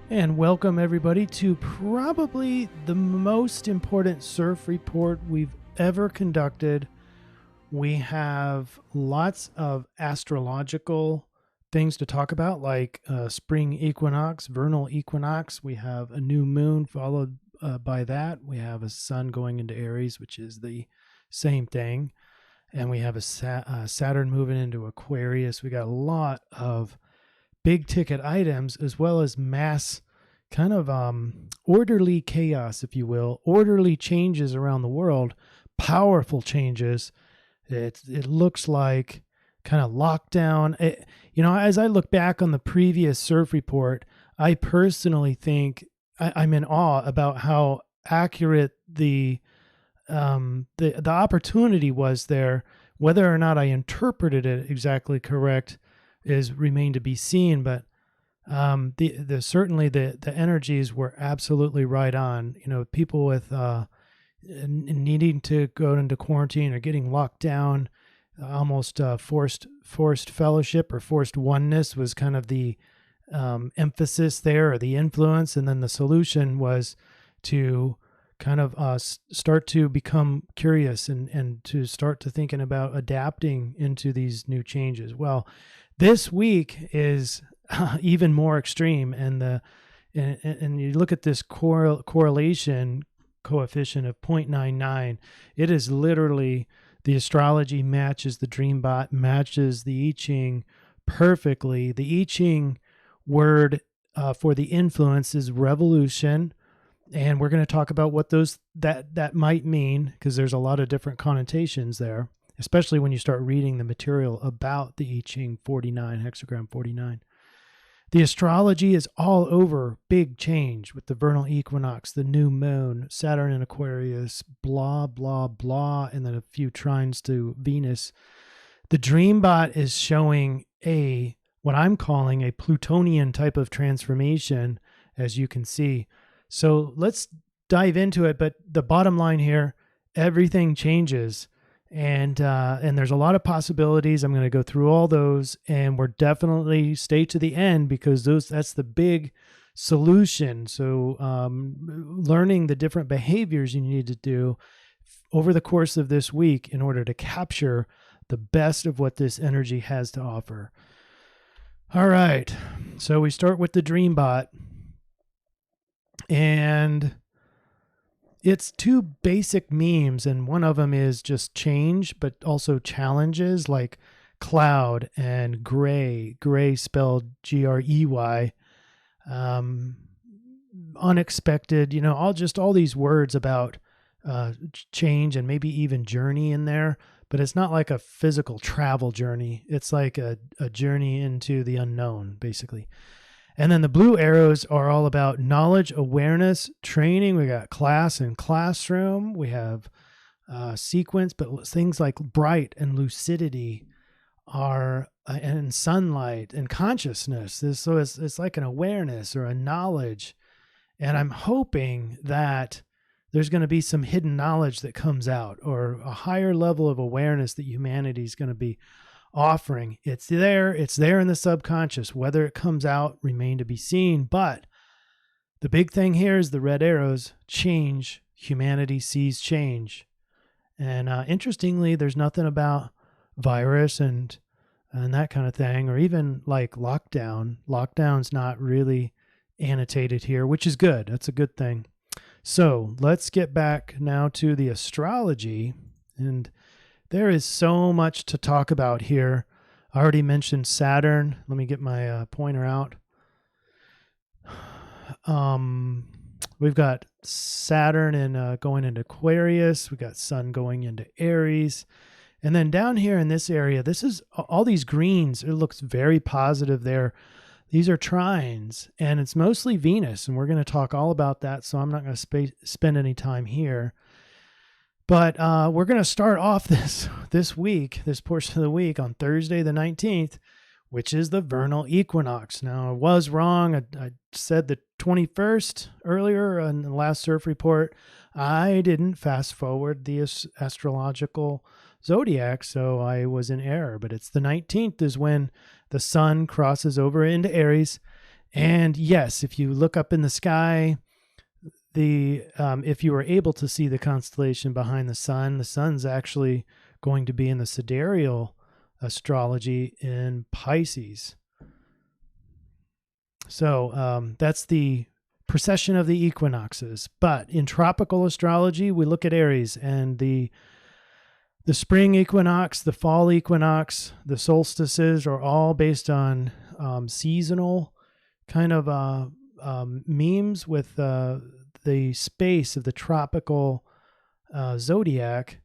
And welcome everybody to probably the most important CIRF report we've ever conducted. We have lots of astrological things to talk about, like spring equinox, vernal equinox. We have a new moon followed by that. We have a sun going into Aries, which is the same thing. And we have a Saturn moving into Aquarius. We got a lot of big ticket items, as well as mass kind of orderly chaos, if you will, orderly changes around the world, powerful changes. It looks like kind of lockdown. As I look back on the previous CIRF report, I personally think I'm in awe about how accurate the opportunity was there. Whether or not I interpreted it exactly correct is remained to be seen, but certainly the energies were absolutely right on. People with needing to go into quarantine or getting locked down, almost forced fellowship or forced oneness was kind of the emphasis there, or the influence, and then the solution was to kind of start to become curious and to start to thinking about adapting into these new changes. Well, this week is even more extreme, and you look at this correlation coefficient of 0.99. It is literally, the astrology matches the dream bot, matches the I-Ching perfectly. The I-Ching word for the influence is revolution. And we're going to talk about what that might mean, because there's a lot of different connotations there, especially when you start reading the material about the I-Ching 49, hexagram 49. The astrology is all over big change with the vernal equinox, the new moon, Saturn in Aquarius, blah, blah, blah, and then a few trines to Venus. The dream bot is showing what I'm calling a Plutonian type of transformation, as you can see. So let's dive into it. But the bottom line here, everything changes, and there's a lot of possibilities. I'm going to go through all those, and we're definitely stay to the end, because that's the big solution. So learning the different behaviors you need to do over the course of this week in order to capture the best of what this energy has to offer. All right. So we start with the dream bot. And it's two basic memes, and one of them is just change, but also challenges, like cloud and gray spelled Grey, unexpected, all these words about change, and maybe even journey in there, but it's not like a physical travel journey. It's like a journey into the unknown, basically. And then the blue arrows are all about knowledge, awareness, training. We got class and classroom. We have sequence, but things like bright and lucidity are, and sunlight and consciousness. So it's like an awareness or a knowledge. And I'm hoping that there's going to be some hidden knowledge that comes out, or a higher level of awareness that humanity is going to be offering. It's there in the subconscious. Whether it comes out remain to be seen, but the big thing here is the red arrows. Change. Humanity sees change. And interestingly, there's nothing about virus and that kind of thing, or even like lockdown. Lockdown's not really annotated here, which is good. That's a good thing. So let's get back now to the astrology, and there is so much to talk about here. I already mentioned Saturn. Let me get my pointer out. We've got Saturn going into Aquarius. We've got Sun going into Aries. And then down here in this area, this is all these greens. It looks very positive there. These are trines, and it's mostly Venus, and we're going to talk all about that, so I'm not going to spend any time here. But we're going to start off this portion of the week, on Thursday the 19th, which is the vernal equinox. Now, I was wrong. I said the 21st earlier in the last CIRF report. I didn't fast forward the astrological zodiac, so I was in error. But it's the 19th is when the sun crosses over into Aries, And yes, if you look up in the sky, if you were able to see the constellation behind the sun's actually going to be in the Sidereal Astrology in Pisces. So that's the precession of the equinoxes. But in tropical astrology, we look at Aries, and the spring equinox, the fall equinox, the solstices are all based on seasonal kind of memes with the space of the tropical zodiac,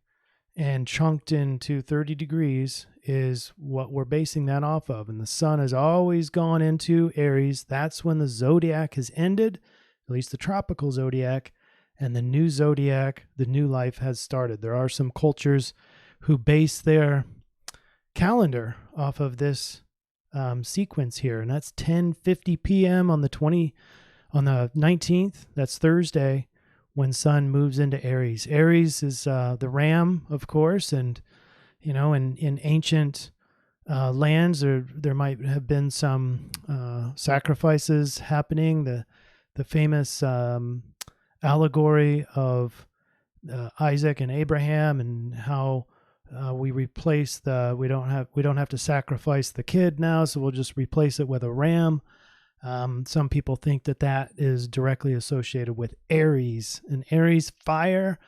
and chunked into 30 degrees is what we're basing that off of. And the sun has always gone into Aries. That's when the zodiac has ended, at least the tropical zodiac, and the new zodiac, the new life has started. There are some cultures who base their calendar off of this sequence here, and that's 10:50 p.m. on the 19th. That's Thursday, when sun moves into Aries. Aries is the ram, of course, and in ancient lands, there might have been some sacrifices happening. The famous allegory of Isaac and Abraham, and how we don't have to sacrifice the kid now, so we'll just replace it with a ram. Some people think that is directly associated with Aries. And Aries fire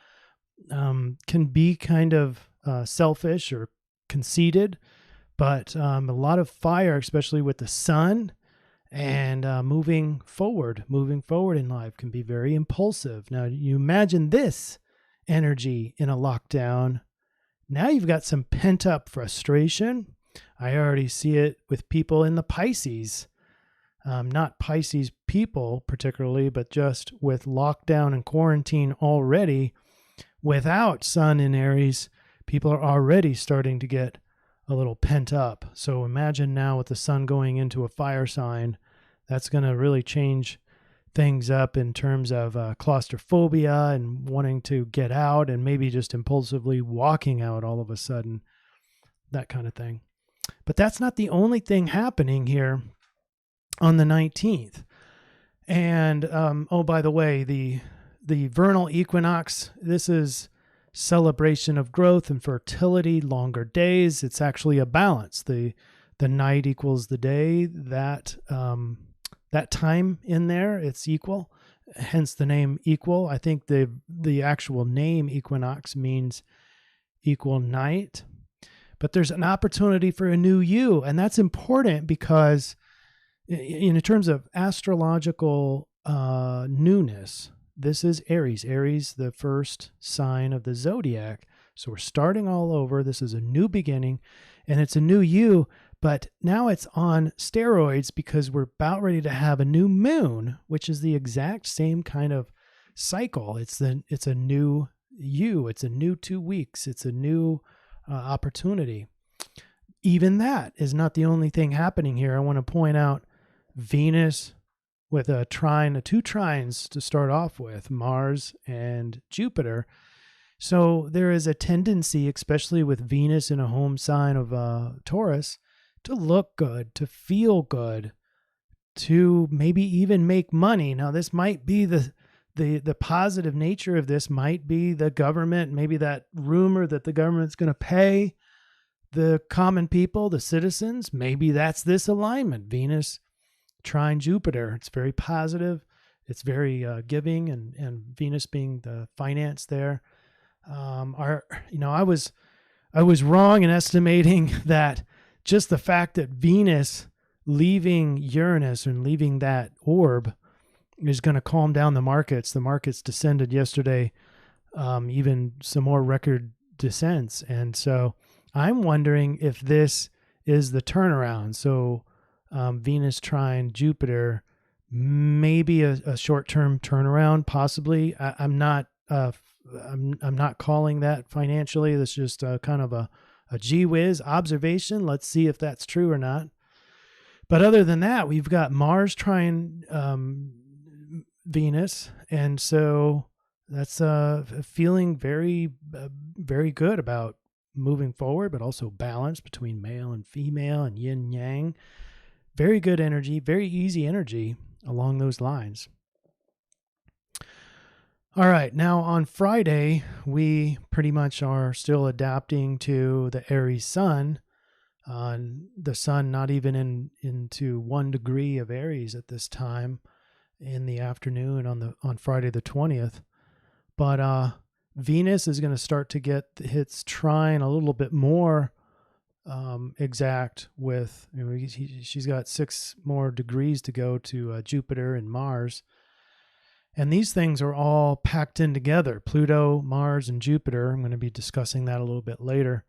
can be kind of selfish or conceited, but a lot of fire, especially with the sun and moving forward in life, can be very impulsive. Now, you imagine this energy in a lockdown. Now you've got some pent-up frustration. I already see it with people in the Pisces. Not Pisces people particularly, but just with lockdown and quarantine already, without sun in Aries, people are already starting to get a little pent up. So imagine now with the sun going into a fire sign, that's going to really change things up in terms of claustrophobia and wanting to get out, and maybe just impulsively walking out all of a sudden, that kind of thing. But that's not the only thing happening here on the 19th. And by the way, the vernal equinox, this is celebration of growth and fertility, longer days. It's actually a balance. The night equals the day. That time in there, it's equal, hence the name equal. I think the actual name equinox means equal night. But there's an opportunity for a new you, and that's important because in terms of astrological newness, this is Aries. Aries, the first sign of the zodiac. So we're starting all over. This is a new beginning, and it's a new you, but now it's on steroids because we're about ready to have a new moon, which is the exact same kind of cycle. It's a new you. It's a new 2 weeks. It's a new opportunity. Even that is not the only thing happening here. I want to point out Venus with two trines to start off with, Mars and Jupiter. So there is a tendency, especially with Venus in a home sign of Taurus, to look good, to feel good, to maybe even make money. Now, this might be the positive nature of this might be the government, maybe that rumor that the government's going to pay the common people, the citizens. Maybe that's this alignment, Venus trine Jupiter. It's very positive. It's very giving, and Venus being the finance there. I was wrong in estimating that just the fact that Venus leaving Uranus and leaving that orb is going to calm down the markets. The markets descended yesterday, even some more record descents. And so I'm wondering if this is the turnaround. So Venus trine Jupiter, maybe a short-term turnaround, possibly. I'm not calling that financially. That's just kind of a gee whiz observation. Let's see if that's true or not. But other than that, we've got Mars trine Venus, and so that's feeling very, very good about moving forward, but also balance between male and female and yin yang. very good energy, very easy energy along those lines. All right, now on Friday, we pretty much are still adapting to the Aries sun. The sun not even into 1 degree of Aries at this time in the afternoon on Friday the 20th. But Venus is going to start to get its trine a little bit more exact with, she's got 6 more degrees to go to Jupiter and Mars. And these things are all packed in together, Pluto, Mars, and Jupiter. I'm going to be discussing that a little bit later.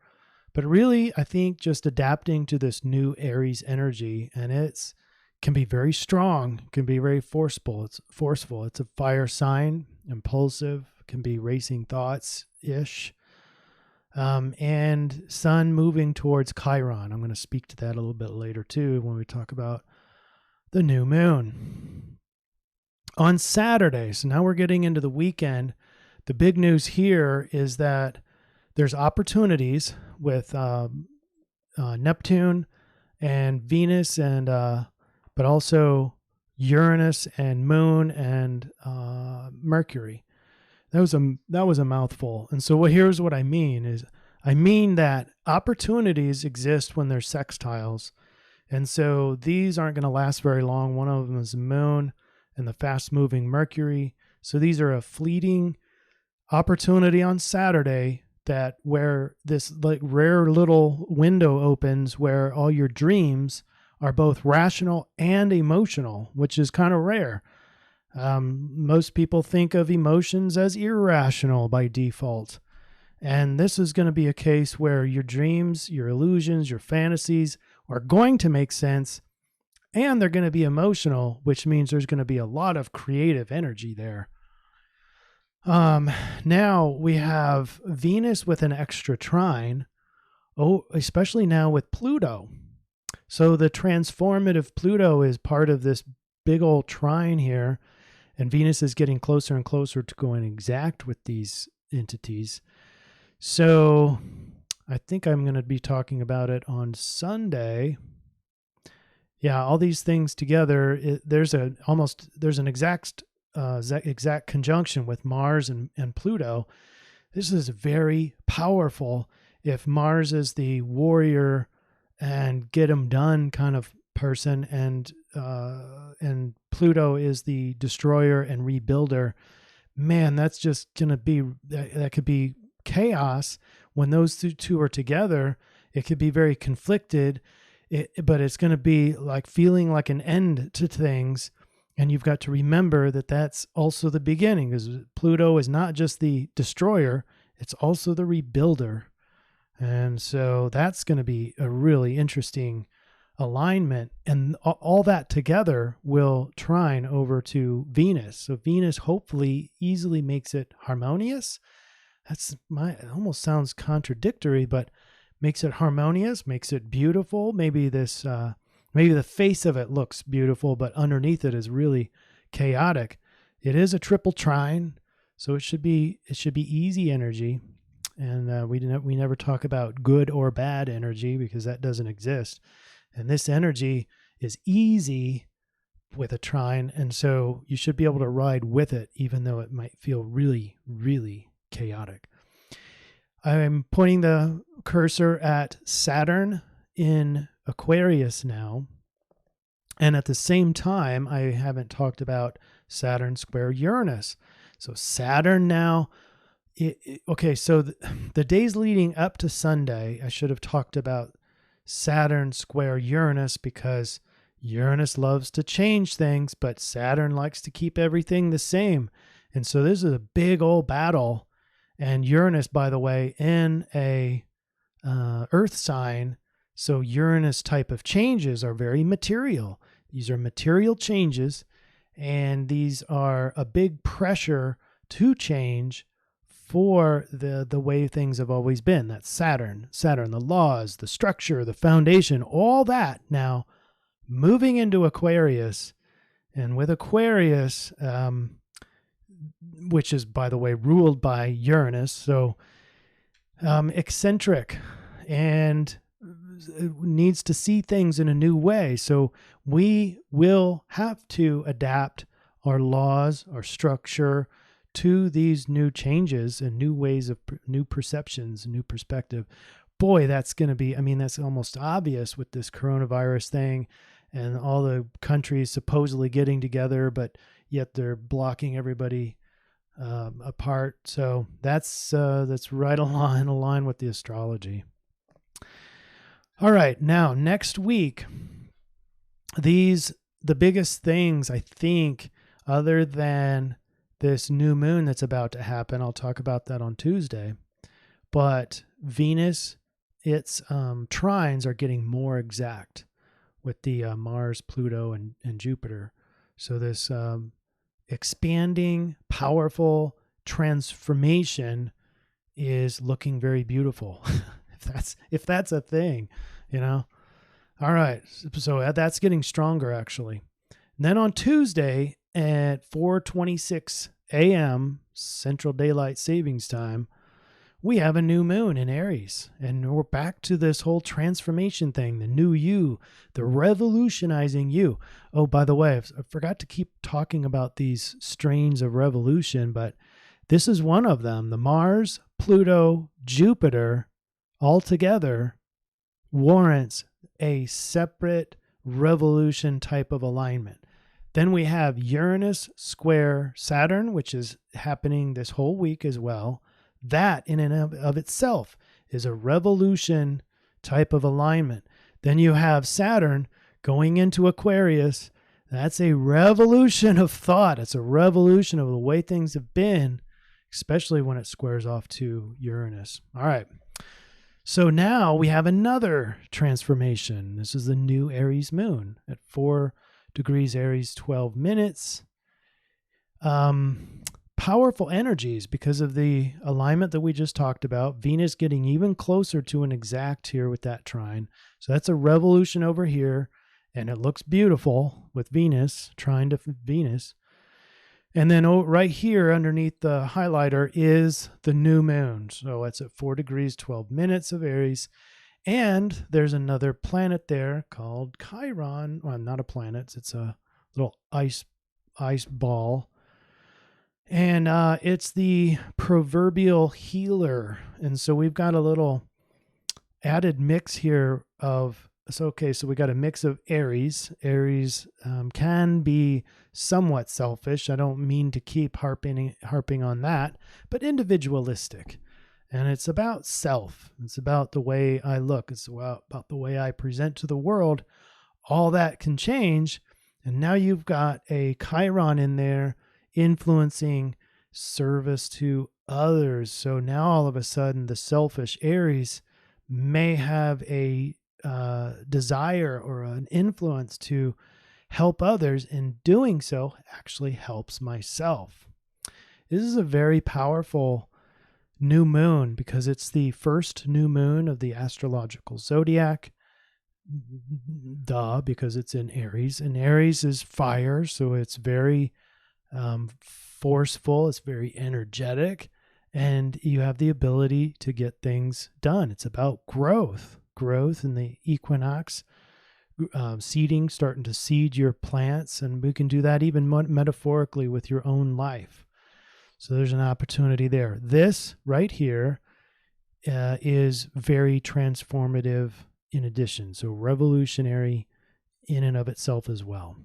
But really, I think just adapting to this new Aries energy, and it can be very strong, can be very forceful. It's forceful. It's a fire sign, impulsive, can be racing thoughts-ish. And sun moving towards Chiron. I'm going to speak to that a little bit later too when we talk about the new moon. On Saturday, so now we're getting into the weekend, the big news here is that there's opportunities with Neptune and Venus, and but also Uranus and Moon and Mercury. That was a mouthful. And so here's what I mean that opportunities exist when there's sextiles. And so these aren't going to last very long. One of them is the Moon and the fast-moving Mercury. So these are a fleeting opportunity on Saturday that where this like rare little window opens where all your dreams are both rational and emotional, which is kind of rare. Most people think of emotions as irrational by default. And this is going to be a case where your dreams, your illusions, your fantasies are going to make sense, and they're going to be emotional, which means there's going to be a lot of creative energy there. Now we have Venus with an extra trine, especially now with Pluto. So the transformative Pluto is part of this big old trine here, and Venus is getting closer and closer to going exact with these entities. So I think I'm going to be talking about it on Sunday. Yeah, all these things together, there's an exact conjunction with Mars and Pluto. This is very powerful if Mars is the warrior and get 'em done kind of person, and Pluto is the destroyer and rebuilder. Man, that's just gonna be that could be chaos when those two are together. It could be very conflicted, but it's going to be like feeling like an end to things. And you've got to remember that that's also the beginning, because Pluto is not just the destroyer, it's also the rebuilder. And so that's going to be a really interesting alignment. And all that together will trine over to Venus. So Venus hopefully easily makes it harmonious. It almost sounds contradictory, but makes it harmonious, makes it beautiful. Maybe the face of it looks beautiful, but underneath it is really chaotic. It is a triple trine, so it should be easy energy. And we never talk about good or bad energy because that doesn't exist. And this energy is easy with a trine, and so you should be able to ride with it, even though it might feel really, really chaotic. I'm pointing the cursor at Saturn in Aquarius now. And at the same time, I haven't talked about Saturn square Uranus. So Saturn now, so the days leading up to Sunday, I should have talked about Saturn square Uranus, because Uranus loves to change things, but Saturn likes to keep everything the same. And so this is a big old battle. And Uranus, by the way, in a earth sign, so Uranus type of changes are very material. These are material changes, and these are a big pressure to change for the way things have always been. That's Saturn, the laws, the structure, the foundation, all that now moving into Aquarius. And with Aquarius, which is, by the way, ruled by Uranus, so eccentric and needs to see things in a new way. So we will have to adapt our laws, our structure to these new changes and new ways of new perceptions, new perspective. Boy, that's going to be, I mean, that's almost obvious with this coronavirus thing and all the countries supposedly getting together, but yet they're blocking everybody apart. So that's right along line with the astrology. All right, now next week, the biggest things I think, other than this new moon that's about to happen, I'll talk about that on Tuesday. But Venus, its trines are getting more exact with the Mars, Pluto, and Jupiter. So this expanding, powerful transformation is looking very beautiful. if that's a thing, you know. All right, so that's getting stronger actually. And then on Tuesday at 4:26 a.m. Central Daylight Savings Time, we have a new moon in Aries, and we're back to this whole transformation thing, the new you, the revolutionizing you. Oh, by the way, I forgot to keep talking about these strains of revolution, but this is one of them. The Mars, Pluto, Jupiter all together warrants a separate revolution type of alignment. Then we have Uranus square Saturn, which is happening this whole week as well. That in and of itself is a revolution type of alignment. Then you have Saturn going into Aquarius. That's a revolution of thought. It's a revolution of the way things have been, especially when it squares off to Uranus. All right. So now we have another transformation. This is the new Aries moon at 4 degrees Aries, 12 minutes. Powerful energies because of the alignment that we just talked about. Venus getting even closer to an exact here with that trine. So that's a revolution over here, and it looks beautiful with Venus, trine to Venus. And then right here underneath the highlighter is the new moon. So it's at 4 degrees, 12 minutes of Aries. And there's another planet there called Chiron. Well, not a planet. It's a little ice ball. And it's the proverbial healer. And so we've got a little added mix here of, so we got a mix of Aries. Aries can be somewhat selfish. I don't mean to keep harping on that, but individualistic. And it's about self. It's about the way I look. It's about the way I present to the world. All that can change. And now you've got a Chiron in there influencing service to others. So now all of a sudden the selfish Aries may have a desire or an influence to help others, and doing so actually helps myself. This is a very powerful new moon because it's the first new moon of the astrological zodiac. Because it's in Aries, and Aries is fire, so it's very forceful, it's very energetic, and you have the ability to get things done. It's about growth in the equinox, seeding, starting to seed your plants, and we can do that even metaphorically with your own life. So there's an opportunity there. This right here is very transformative in addition, so revolutionary in and of itself as well.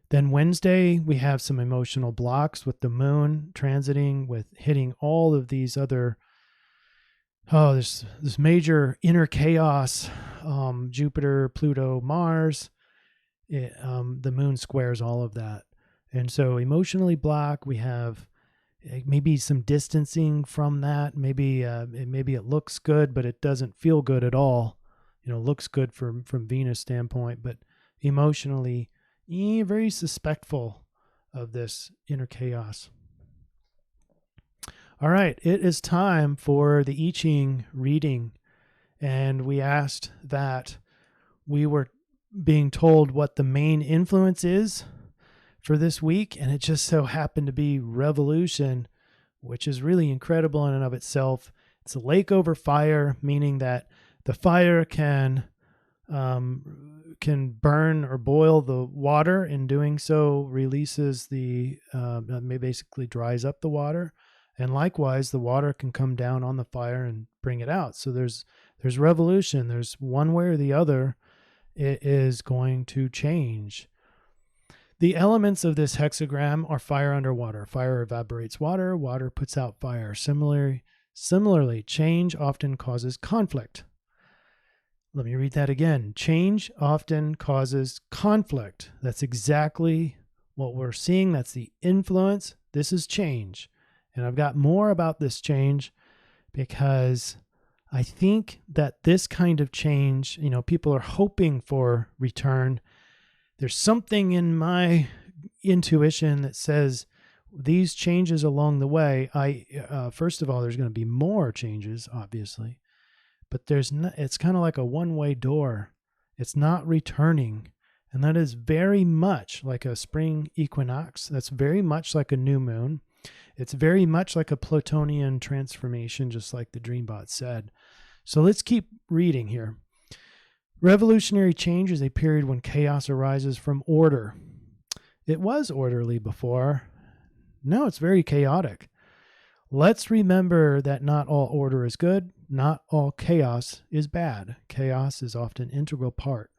Then Wednesday, we have some emotional blocks with the moon transiting, with hitting all of these other, this major inner chaos, Jupiter, Pluto, Mars. The moon squares all of that. And so emotionally blocked, we have maybe some distancing from that. Maybe it looks good, but it doesn't feel good at all. Looks good from Venus standpoint, but emotionally very suspectful of this inner chaos. All right, it is time for the I-Ching reading. And we asked that we were being told what the main influence is for this week. And it just so happened to be revolution, which is really incredible in and of itself. It's a lake over fire, meaning that The fire can burn or boil the water. In doing so, releases basically dries up the water. And likewise, the water can come down on the fire and bring it out. So there's revolution. There's one way or the other, it is going to change. The elements of this hexagram are fire under water. Fire evaporates water. Water puts out fire. Similarly, change often causes conflict. Let me read that again. Change often causes conflict. That's exactly what we're seeing. That's the influence. This is change. And I've got more about this change because I think that this kind of change, people are hoping for return. There's something in my intuition that says these changes along the way, first of all, there's going to be more changes, obviously. But it's kind of like a one-way door. It's not returning. And that is very much like a spring equinox. That's very much like a new moon. It's very much like a Plutonian transformation, just like the Dreambot said. So let's keep reading here. Revolutionary change is a period when chaos arises from order. It was orderly before. Now it's very chaotic. Let's remember that not all order is good. Not all chaos is bad. Chaos is often an integral part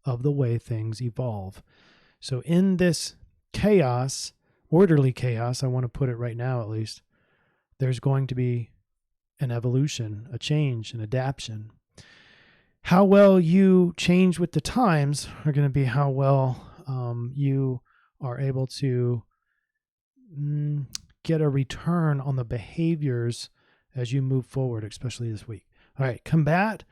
of the way things evolve. So in this chaos, orderly chaos, I want to put it right now at least, there's going to be an evolution, a change, an adaptation. How well you change with the times are going to be how well you are able to get a return on the behaviors as you move forward, especially this week. All right, combat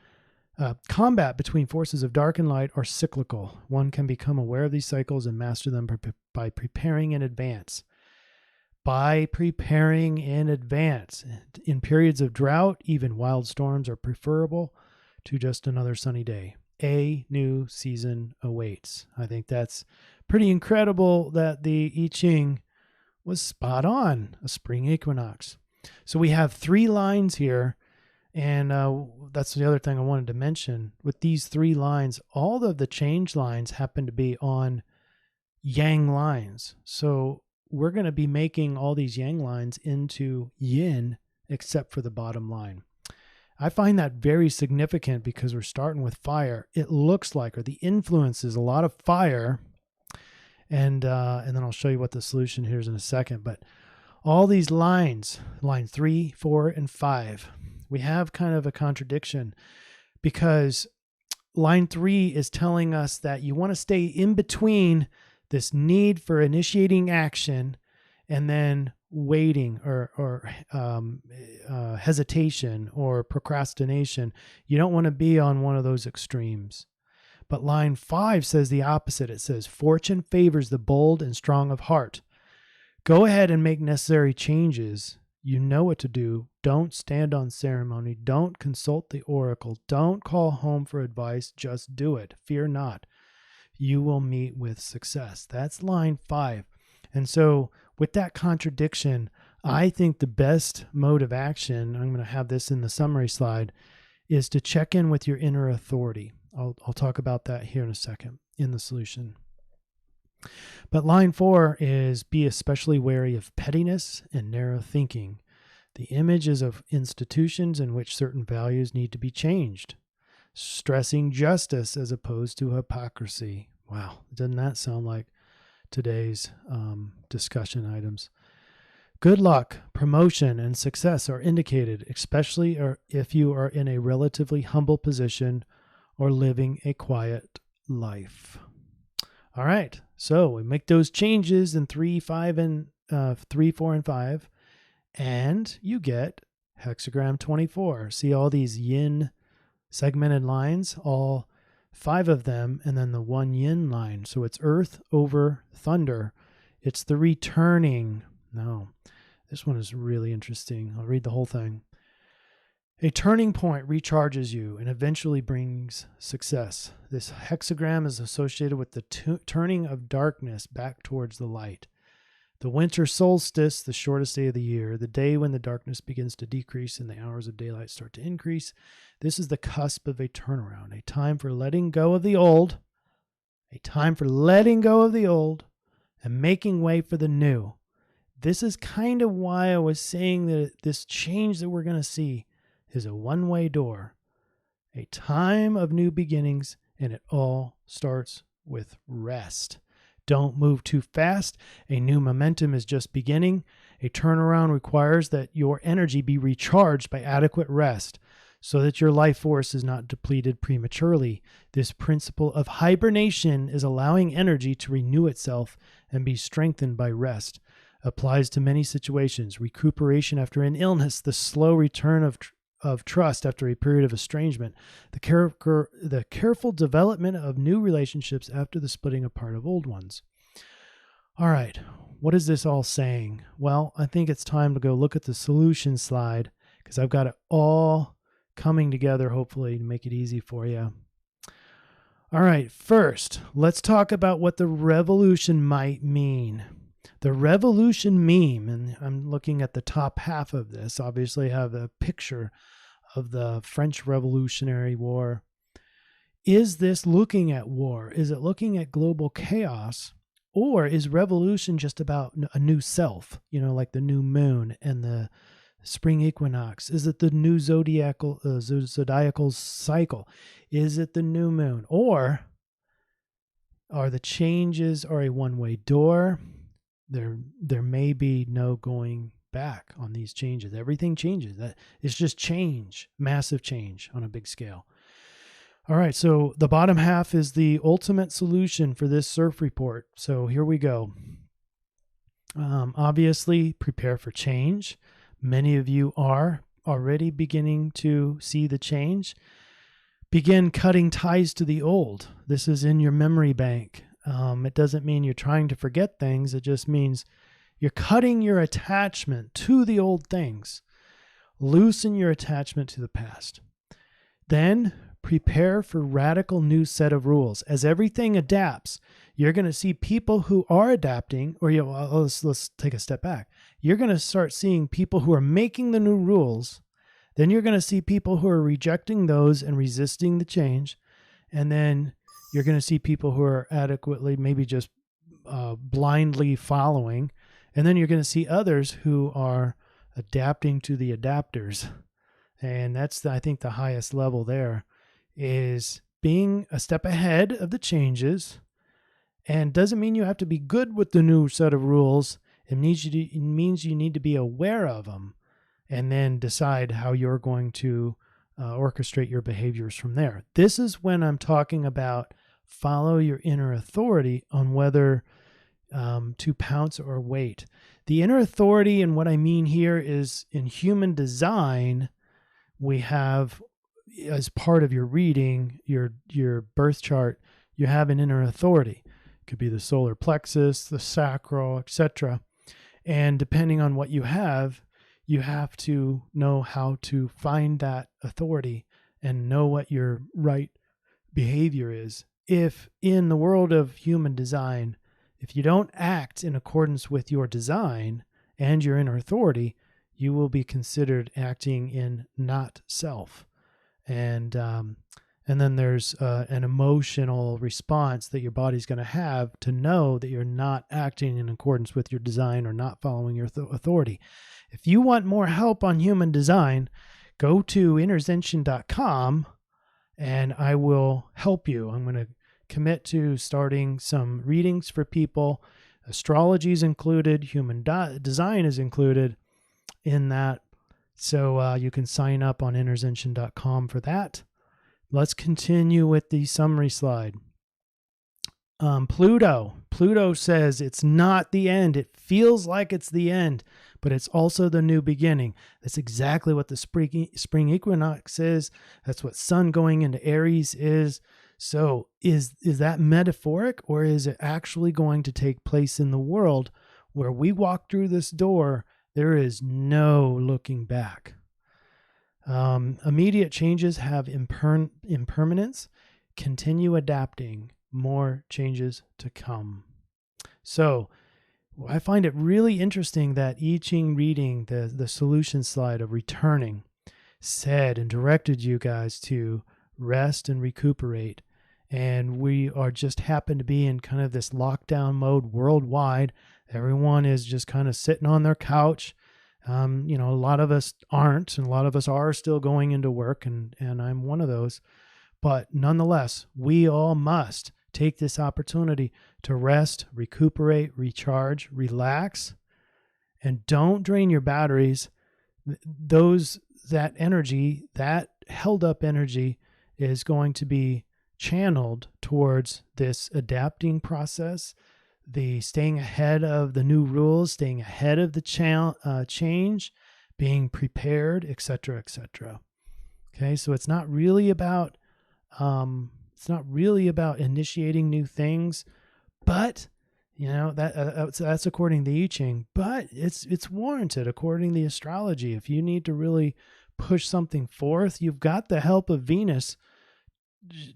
between forces of dark and light are cyclical. One can become aware of these cycles and master them by preparing in advance. By preparing in advance. In periods of drought, even wild storms are preferable to just another sunny day. A new season awaits. I think that's pretty incredible that the I-Ching was spot on, a spring equinox. So we have 3 lines here, and that's the other thing I wanted to mention. With these 3 lines, all of the change lines happen to be on yang lines. So we're going to be making all these yang lines into yin, except for the bottom line. I find that very significant because we're starting with fire. It looks like, or the influence is a lot of fire, and then I'll show you what the solution here is in a second. But all these lines, line 3, 4, and 5, we have kind of a contradiction because line 3 is telling us that you want to stay in between this need for initiating action and then waiting or hesitation or procrastination. You don't want to be on one of those extremes. But line 5 says the opposite. It says, fortune favors the bold and strong of heart. Go ahead and make necessary changes. You know what to do. Don't stand on ceremony. Don't consult the oracle. Don't call home for advice. Just do it. Fear not. You will meet with success. That's line 5. And so with that contradiction, I think the best mode of action, I'm going to have this in the summary slide, is to check in with your inner authority. I'll talk about that here in a second in the solution. But line 4 is be especially wary of pettiness and narrow thinking. The image is of institutions in which certain values need to be changed, stressing justice as opposed to hypocrisy. Wow, doesn't that sound like today's discussion items? Good luck, promotion, and success are indicated, especially if you are in a relatively humble position or living a quiet life. All right, so we make those changes in 3, 4, and 5, and you get hexagram 24. See all these yin segmented lines, all 5 of them, and then the 1 yin line. So it's earth over thunder. It's the returning. No, this one is really interesting. I'll read the whole thing. A turning point recharges you and eventually brings success. This hexagram is associated with the turning of darkness back towards the light. The winter solstice, the shortest day of the year, the day when the darkness begins to decrease and the hours of daylight start to increase. This is the cusp of a turnaround, a time for letting go of the old, and making way for the new. This is kind of why I was saying that this change that we're going to see is a one-way door, a time of new beginnings, and it all starts with rest. Don't move too fast. A new momentum is just beginning. A turnaround requires that your energy be recharged by adequate rest so that your life force is not depleted prematurely. This principle of hibernation is allowing energy to renew itself and be strengthened by rest. Applies to many situations: recuperation after an illness, the slow return of trust after a period of estrangement, the careful development of new relationships after the splitting apart of old ones. All right, what is this all saying? Well, I think it's time to go look at the solution slide, because I've got it all coming together, hopefully, to make it easy for you. All right, first, let's talk about what the revolution might mean. The revolution meme, and I'm looking at the top half of this, obviously I have a picture of the French Revolutionary War. Is this looking at war? Is it looking at global chaos? Or is revolution just about a new self, like the new moon and the spring equinox? Is it the new zodiacal cycle? Is it the new moon? Or are the changes a one-way door? There may be no going back on these changes. Everything changes. It's just change, massive change on a big scale. All right, so the bottom half is the ultimate solution for this CIRF report. So here we go. Obviously, prepare for change. Many of you are already beginning to see the change. Begin cutting ties to the old. This is in your memory bank. It doesn't mean you're trying to forget things. It just means you're cutting your attachment to the old things. Loosen your attachment to the past. Then prepare for radical new set of rules. As everything adapts, you're going to see people who are adapting, or let's take a step back. You're going to start seeing people who are making the new rules. Then you're going to see people who are rejecting those and resisting the change. And then you're going to see people who are adequately, maybe just blindly following. And then you're going to see others who are adapting to the adapters. And that's, I think, the highest level there, is being a step ahead of the changes. And doesn't mean you have to be good with the new set of rules. It means you need to be aware of them and then decide how you're going to orchestrate your behaviors from there. This is when I'm talking about follow your inner authority on whether to pounce or wait. The inner authority, and what I mean here is in human design, we have, as part of your reading, your birth chart, you have an inner authority. It could be the solar plexus, the sacral, etc. And depending on what you have to know how to find that authority and know what your right behavior is. If in the world of human design, if you don't act in accordance with your design and your inner authority, you will be considered acting in not self. And then there's an emotional response that your body's going to have to know that you're not acting in accordance with your design or not following your authority. If you want more help on human design, go to interzention.com and I will help you. I'm going to commit to starting some readings for people. Astrology is included. Human design is included in that. So you can sign up on interzention.com for that. Let's continue with the summary slide. Pluto says it's not the end. It feels like it's the end, but it's also the new beginning. That's exactly what the spring equinox is. That's what Sun going into Aries is. So is that metaphoric, or is it actually going to take place in the world where we walk through this door? There is no looking back. Immediate changes have impermanence. Continue adapting. More changes to come. So I find it really interesting that I-Ching reading, the solution slide of returning, said and directed you guys to rest and recuperate. And we are just happen to be in kind of this lockdown mode worldwide. Everyone is just kind of sitting on their couch. A lot of us aren't, and a lot of us are still going into work, and I'm one of those. But nonetheless, we all must take this opportunity to rest, recuperate, recharge, relax, and don't drain your batteries. That energy, that held up energy, is going to be channeled towards this adapting process, the staying ahead of the new rules, staying ahead of the change, being prepared, etc., etc. Okay, so it's not really about initiating new things, but that's according to the I-Ching. But it's warranted according to the astrology. If you need to really push something forth, you've got the help of Venus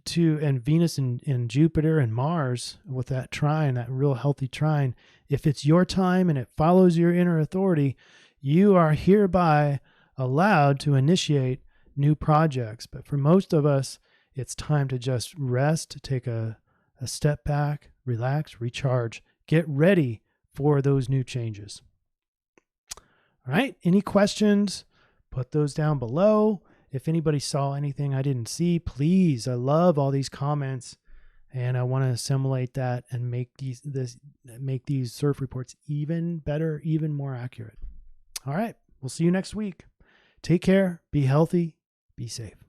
and Jupiter and Mars with that trine, that real healthy trine. If it's your time and it follows your inner authority, you are hereby allowed to initiate new projects. But for most of us, it's time to just rest, take a step back, relax, recharge, get ready for those new changes. All right. Any questions? Put those down below. If anybody saw anything I didn't see, please. I love all these comments, and I want to assimilate that and make these CIRF reports even better, even more accurate. All right. We'll see you next week. Take care. Be healthy. Be safe.